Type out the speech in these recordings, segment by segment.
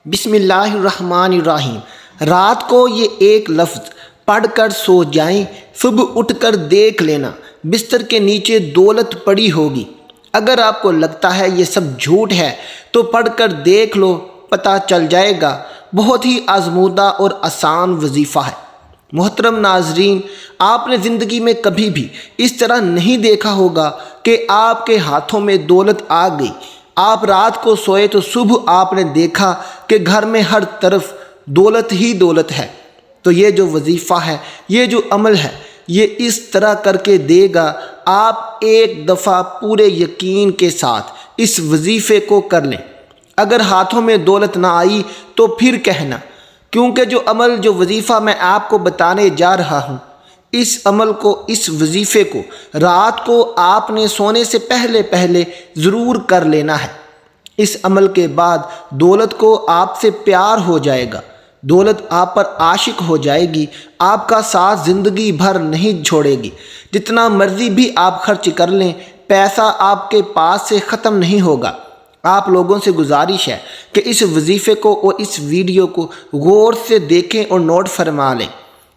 بسم اللہ الرحمن الرحیم۔ رات کو یہ ایک لفظ پڑھ کر سو جائیں، صبح اٹھ کر دیکھ لینا بستر کے نیچے دولت پڑی ہوگی۔ اگر آپ کو لگتا ہے یہ سب جھوٹ ہے تو پڑھ کر دیکھ لو، پتہ چل جائے گا۔ بہت ہی آزمودہ اور آسان وظیفہ ہے۔ محترم ناظرین، آپ نے زندگی میں کبھی بھی اس طرح نہیں دیکھا ہوگا کہ آپ کے ہاتھوں میں دولت آ گئی۔ آپ رات کو سوئے تو صبح آپ نے دیکھا کہ گھر میں ہر طرف دولت ہی دولت ہے۔ تو یہ جو وظیفہ ہے، یہ جو عمل ہے، یہ اس طرح کر کے دے گا۔ آپ ایک دفعہ پورے یقین کے ساتھ اس وظیفے کو کر لیں۔ اگر ہاتھوں میں دولت نہ آئی تو پھر کہنا، کیونکہ جو عمل، جو وظیفہ میں آپ کو بتانے جا رہا ہوں، اس عمل کو، اس وظیفے کو رات کو آپ نے سونے سے پہلے ضرور کر لینا ہے۔ اس عمل کے بعد دولت کو آپ سے پیار ہو جائے گا، دولت آپ پر عاشق ہو جائے گی، آپ کا ساتھ زندگی بھر نہیں چھوڑے گی۔ جتنا مرضی بھی آپ خرچ کر لیں، پیسہ آپ کے پاس سے ختم نہیں ہوگا۔ آپ لوگوں سے گزارش ہے کہ اس وظیفے کو اور اس ویڈیو کو غور سے دیکھیں اور نوٹ فرما لیں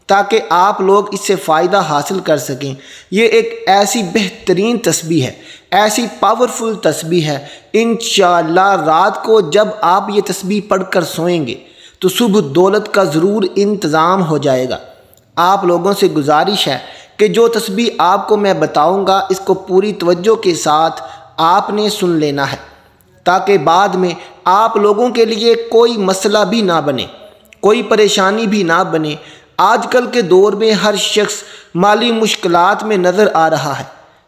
تاکہ آپ لوگ اس سے فائدہ حاصل کر سکیں۔ یہ ایک ایسی بہترین تسبیح ہے، ایسی پاورفل تسبیح ہے۔ انشاءاللہ رات کو جب آپ یہ تسبیح پڑھ کر سوئیں گے تو صبح دولت کا ضرور انتظام ہو جائے گا۔ آپ لوگوں سے گزارش ہے کہ جو تسبیح آپ کو میں بتاؤں گا، اس کو پوری توجہ کے ساتھ آپ نے سن لینا ہے تاکہ بعد میں آپ لوگوں کے لیے کوئی مسئلہ بھی نہ بنے، کوئی پریشانی بھی نہ بنے۔ آج کل کے دور میں ہر شخص مالی مشکلات میں نظر آ رہا ہے،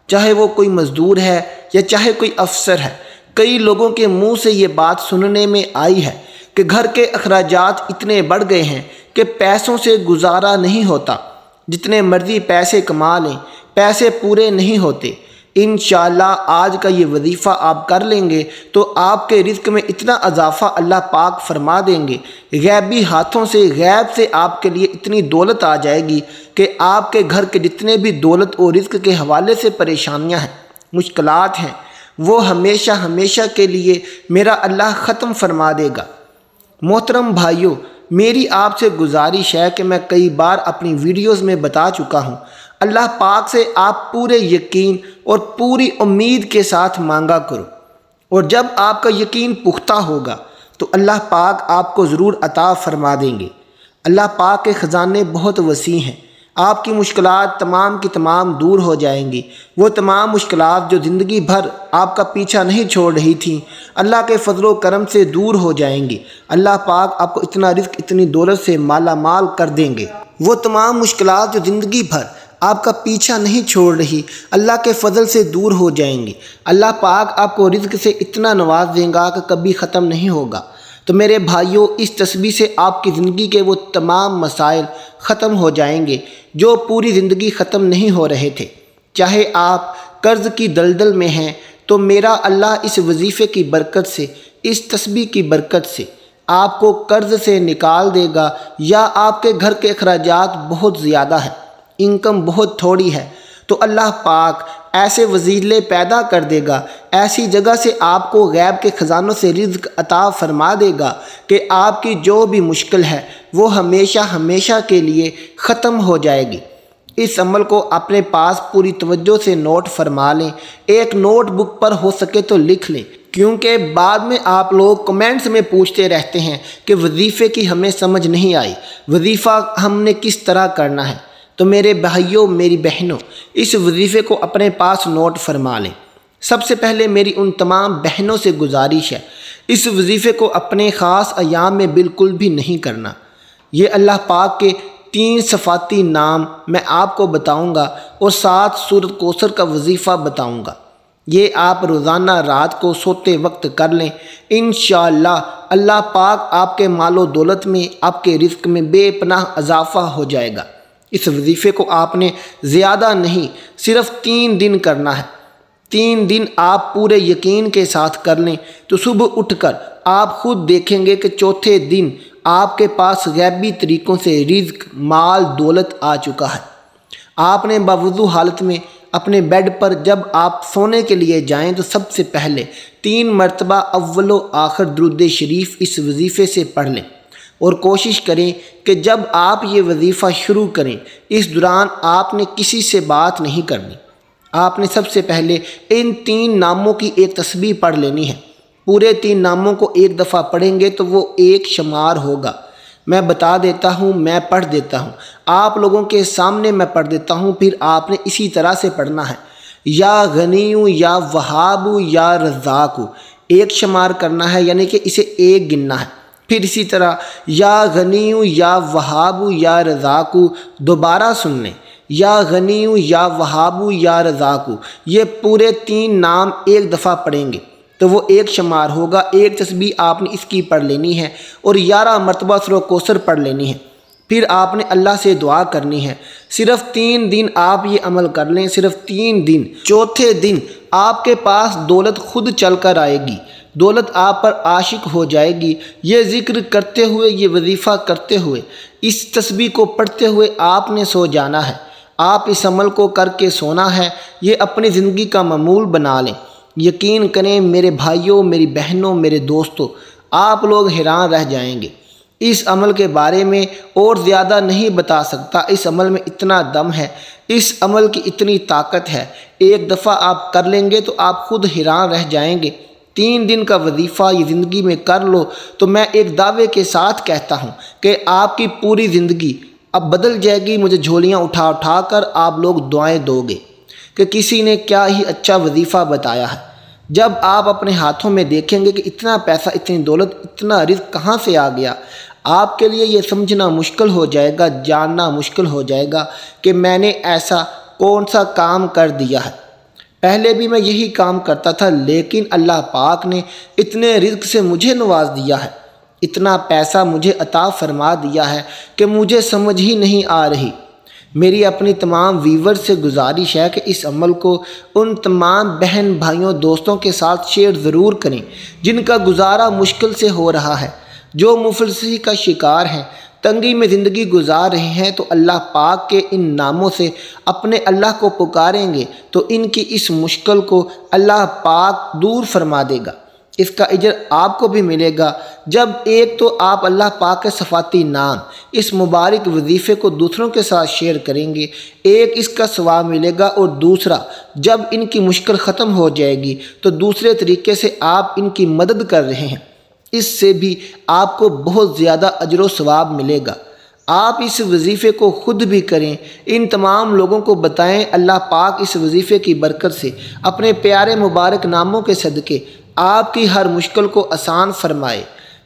چاہے وہ کوئی مزدور ہے یا چاہے کوئی افسر ہے۔ کئی لوگوں کے منہ سے یہ بات سننے میں آئی ہے کہ گھر کے اخراجات اتنے بڑھ گئے ہیں کہ پیسوں سے گزارا نہیں ہوتا، جتنے مرضی پیسے کما لیں، پیسے پورے نہیں ہوتے۔ انشاءاللہ آج کا یہ وظیفہ آپ کر لیں گے تو آپ کے رزق میں اتنا اضافہ اللہ پاک فرما دیں گے، غیبی ہاتھوں سے، غیب سے آپ کے لیے اتنی دولت آ جائے گی کہ آپ کے گھر کے جتنے بھی دولت اور رزق کے حوالے سے پریشانیاں ہیں، مشکلات ہیں، وہ ہمیشہ ہمیشہ کے لیے میرا اللہ ختم فرما دے گا۔ محترم بھائیوں، میری آپ سے گزارش ہے کہ میں کئی بار اپنی ویڈیوز میں بتا چکا ہوں، اللہ پاک سے آپ پورے یقین اور پوری امید کے ساتھ مانگا کرو، اور جب آپ کا یقین پختہ ہوگا تو اللہ پاک آپ کو ضرور عطا فرما دیں گے۔ اللہ پاک کے خزانے بہت وسیع ہیں، آپ کی مشکلات تمام کی تمام دور ہو جائیں گی۔ وہ تمام مشکلات جو زندگی بھر آپ کا پیچھا نہیں چھوڑ رہی تھیں، اللہ کے فضل و کرم سے دور ہو جائیں گی۔ اللہ پاک آپ کو اتنا رزق، اتنی دولت سے مالا مال کر دیں گے۔ وہ تمام مشکلات جو زندگی بھر آپ کا پیچھا نہیں چھوڑ رہی، اللہ کے فضل سے دور ہو جائیں گی۔ اللہ پاک آپ کو رزق سے اتنا نواز دیں گا کہ کبھی ختم نہیں ہوگا۔ تو میرے بھائیوں، اس تسبیح سے آپ کی زندگی کے وہ تمام مسائل ختم ہو جائیں گے جو پوری زندگی ختم نہیں ہو رہے تھے۔ چاہے آپ قرض کی دلدل میں ہیں تو میرا اللہ اس وظیفے کی برکت سے، اس تسبیح کی برکت سے آپ کو قرض سے نکال دے گا، یا آپ کے گھر کے اخراجات بہت زیادہ ہیں، انکم بہت تھوڑی ہے، تو اللہ پاک ایسے وسیلے پیدا کر دے گا، ایسی جگہ سے آپ کو غیب کے خزانوں سے رزق عطا فرما دے گا کہ آپ کی جو بھی مشکل ہے وہ ہمیشہ ہمیشہ کے لیے ختم ہو جائے گی۔ اس عمل کو اپنے پاس پوری توجہ سے نوٹ فرما لیں، ایک نوٹ بک پر ہو سکے تو لکھ لیں، کیونکہ بعد میں آپ لوگ کمنٹس میں پوچھتے رہتے ہیں کہ وظیفے کی ہمیں سمجھ نہیں آئی، وظیفہ ہم نے کس طرح کرنا ہے۔ تو میرے بھائیوں، میری بہنوں، اس وظیفے کو اپنے پاس نوٹ فرما لیں۔ سب سے پہلے میری ان تمام بہنوں سے گزارش ہے، اس وظیفے کو اپنے خاص ایام میں بالکل بھی نہیں کرنا۔ یہ اللہ پاک کے 3 صفاتی نام میں آپ کو بتاؤں گا اور 7 سورۃ کوثر کا وظیفہ بتاؤں گا۔ یہ آپ روزانہ رات کو سوتے وقت کر لیں، انشاءاللہ اللہ پاک آپ کے مال و دولت میں، آپ کے رزق میں بے پناہ اضافہ ہو جائے گا۔ اس وظیفے کو آپ نے زیادہ نہیں، صرف 3 دن کرنا ہے۔ 3 دن آپ پورے یقین کے ساتھ کر لیں تو صبح اٹھ کر آپ خود دیکھیں گے کہ چوتھے دن آپ کے پاس غیبی طریقوں سے رزق، مال، دولت آ چکا ہے۔ آپ نے باوضو حالت میں اپنے بیڈ پر جب آپ سونے کے لیے جائیں تو سب سے پہلے 3 مرتبہ اول و آخر درود شریف اس وظیفے سے پڑھ لیں، اور کوشش کریں کہ جب آپ یہ وظیفہ شروع کریں اس دوران آپ نے کسی سے بات نہیں کرنی۔ آپ نے سب سے پہلے ان 3 ناموں کی ایک تسبیح پڑھ لینی ہے۔ پورے 3 ناموں کو ایک دفعہ پڑھیں گے تو وہ ایک شمار ہوگا۔ میں بتا دیتا ہوں، میں پڑھ دیتا ہوں، آپ لوگوں کے سامنے میں پڑھ دیتا ہوں، پھر آپ نے اسی طرح سے پڑھنا ہے۔ یا غنیو یا وہابو یا رزاقو، ایک شمار کرنا ہے، یعنی کہ اسے ایک گننا ہے۔ پھر اسی طرح یا غنیو یا وہابو یا رزاقو دوبارہ سن لیں، یا غنیو یا وہابو یا رزاقو، یہ پورے 3 نام ایک دفعہ پڑھیں گے تو وہ ایک شمار ہوگا۔ ایک تسبیح آپ نے اس کی پڑھ لینی ہے اور 11 مرتبہ سورۃ الکوثر پڑھ لینی ہے۔ پھر آپ نے اللہ سے دعا کرنی ہے۔ صرف 3 دن آپ یہ عمل کر لیں، صرف 3 دن۔ چوتھے دن آپ کے پاس دولت خود چل کر آئے گی، دولت آپ پر عاشق ہو جائے گی۔ یہ ذکر کرتے ہوئے، یہ وظیفہ کرتے ہوئے، اس تسبیح کو پڑھتے ہوئے آپ نے سو جانا ہے۔ آپ اس عمل کو کر کے سونا ہے، یہ اپنی زندگی کا معمول بنا لیں۔ یقین کریں میرے بھائیوں، میری بہنوں، میرے دوستوں، آپ لوگ حیران رہ جائیں گے۔ اس عمل کے بارے میں اور زیادہ نہیں بتا سکتا۔ اس عمل میں اتنا دم ہے، اس عمل کی اتنی طاقت ہے، ایک دفعہ آپ کر لیں گے تو آپ خود حیران رہ جائیں گے۔ 3 دن کا وظیفہ یہ زندگی میں کر لو تو میں ایک دعوے کے ساتھ کہتا ہوں کہ آپ کی پوری زندگی اب بدل جائے گی۔ مجھے جھولیاں اٹھا اٹھا کر آپ لوگ دعائیں دو گے کہ کسی نے کیا ہی اچھا وظیفہ بتایا ہے۔ جب آپ اپنے ہاتھوں میں دیکھیں گے کہ اتنا پیسہ، اتنی دولت، اتنا رزق کہاں سے آ گیا، آپ کے لیے یہ سمجھنا مشکل ہو جائے گا، جاننا مشکل ہو جائے گا کہ میں نے ایسا کون سا کام کر دیا ہے۔ پہلے بھی میں یہی کام کرتا تھا، لیکن اللہ پاک نے اتنے رزق سے مجھے نواز دیا ہے، اتنا پیسہ مجھے عطا فرما دیا ہے کہ مجھے سمجھ ہی نہیں آ رہی۔ میری اپنی تمام ویور سے گزارش ہے کہ اس عمل کو ان تمام بہن بھائیوں دوستوں کے ساتھ شیئر ضرور کریں جن کا گزارا مشکل سے ہو رہا ہے، جو مفلسی کا شکار ہیں، تنگی میں زندگی گزار رہے ہیں، تو اللہ پاک کے ان ناموں سے اپنے اللہ کو پکاریں گے تو ان کی اس مشکل کو اللہ پاک دور فرما دے گا۔ اس کا اجر آپ کو بھی ملے گا جب ایک تو آپ اللہ پاک کے صفاتی نام، اس مبارک وظیفے کو دوسروں کے ساتھ شیئر کریں گے، ایک اس کا ثواب ملے گا، اور دوسرا جب ان کی مشکل ختم ہو جائے گی تو دوسرے طریقے سے آپ ان کی مدد کر رہے ہیں، اس سے بھی آپ کو بہت زیادہ اجر و ثواب ملے گا۔ آپ اس وظیفے کو خود بھی کریں، ان تمام لوگوں کو بتائیں۔ اللہ پاک اس وظیفے کی برکت سے اپنے پیارے مبارک ناموں کے صدقے آپ کی ہر مشکل کو آسان فرمائے۔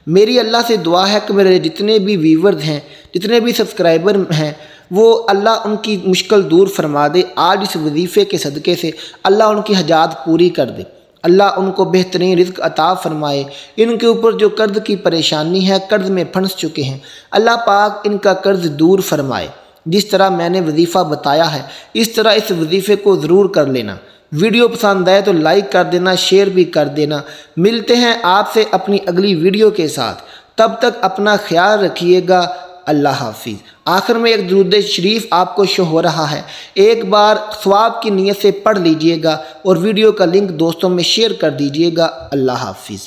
میری اللہ سے دعا ہے کہ میرے جتنے بھی ویورز ہیں، جتنے بھی سبسکرائبر ہیں، وہ اللہ ان کی مشکل دور فرما دے۔ آج اس وظیفے کے صدقے سے اللہ ان کی حاجات پوری کر دے، اللہ ان کو بہترین رزق عطا فرمائے۔ ان کے اوپر جو قرض کی پریشانی ہے، قرض میں پھنس چکے ہیں، اللہ پاک ان کا قرض دور فرمائے۔ جس طرح میں نے وظیفہ بتایا ہے اس طرح اس وظیفے کو ضرور کر لینا۔ ویڈیو پسند آئے تو لائک کر دینا، شیئر بھی کر دینا۔ ملتے ہیں آپ سے اپنی اگلی ویڈیو کے ساتھ، تب تک اپنا خیال رکھیے گا۔ اللہ حافظ۔ آخر میں ایک درود شریف آپ کو شو ہو رہا ہے، ایک بار ثواب کی نیت سے پڑھ لیجئے گا اور ویڈیو کا لنک دوستوں میں شیئر کر دیجئے گا۔ اللہ حافظ۔